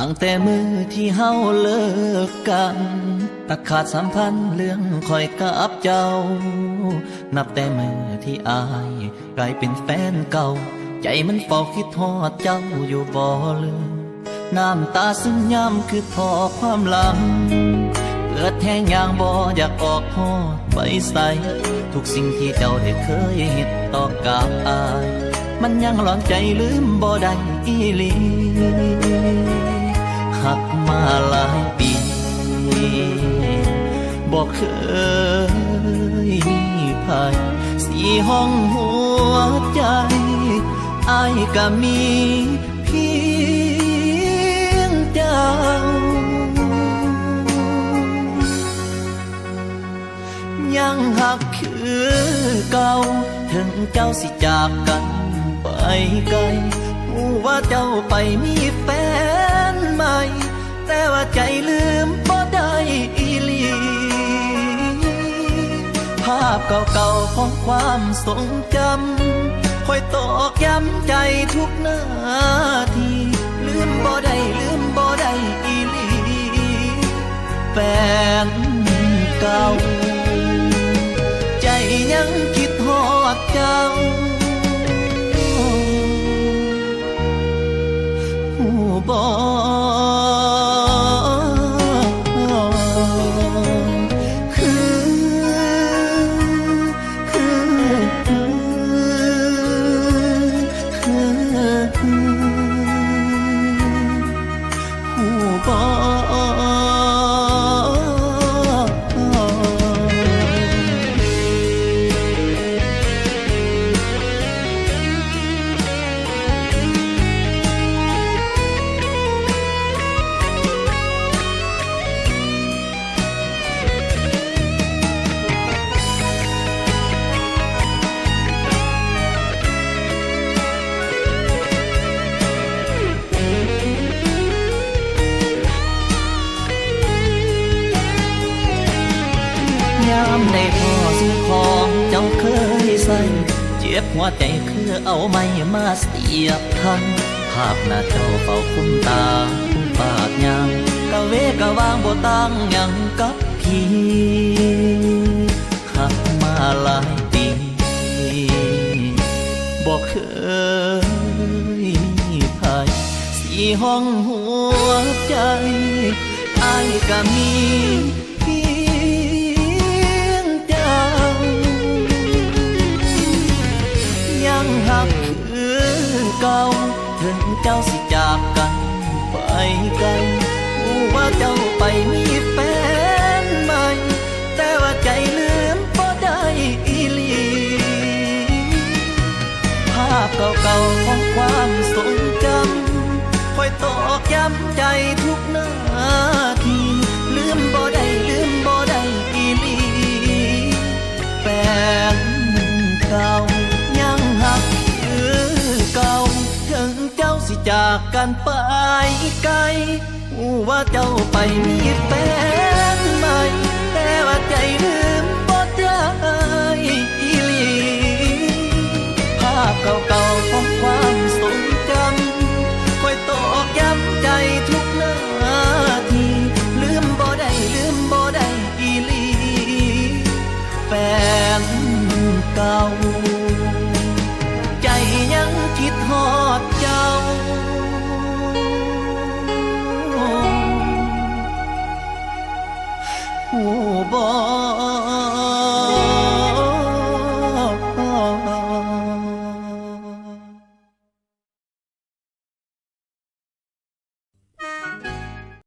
ตั้งแต่มือที่เฮาเลิกกันตัดขาดสัมพันธ์เรื่องคอยกับเจ้านับแต่มือที่อายกลายเป็นแฟนเก่าใจมันเฝ้าคิดทอดเจ้าอยู่บ่ลืมน้ำตาซึมย้ำคือพอความหลังเลือดแห้งอย่างบ่อยากออกทอดใบใสทุกสิ่งที่เจ้าได้เคยเฮ็ดต่อกับอายมันยังหลอนใจลืมบ่ได้อีหลีหักมาหลายปีบ่เคยมีภัยสีห้องหัวใจอายก็มีเพียงเจ้ายังหักคือเก่าถึงเจ้าสิจากกันไปไกลหูว่าเจ้าไปมีแฟนใหม่แต่ว่าใจลืมบ่ได้อีหลีภาพเก่าๆของความทรงจำคอยตอกย้ำใจทุกนาทีลืมบ่ได้ลืมบ่ได้อีหลีแฟนเก่าใจยังคิดฮอดเจ้าหูบ่ในท่อสิ่งของเจ้าเคยใส่เจ็บหัวใจคือเอาไม้มาเสียบทันภาพหน้าเจ้าเฝ้าคุ้มตาคุ้มปากยังกะเวกะวางบ่ต่างยังกับพี่หักมาหลายปีบ่เคยมีภัยสีห้องหัวใจอ้ายก็มียังหักคือเก่าถึงเจ้าสิจากกันไปไกลหูว่าเจ้าไปมีแฟนใหม่แต่ว่าใจลืมบ่ได้อีหลีภาพเก่าๆของความทรงจำคอยตอกย้ำใจทุกนาทีลืมบ่ได้ลืมบ่ได้อีหลีแฟนเก่ายังหักคือเก่าถึงเจ้าสิจากกันไปไกลหูว่าเจ้าไปมีแฟนใหม่แต่ว่าใจลื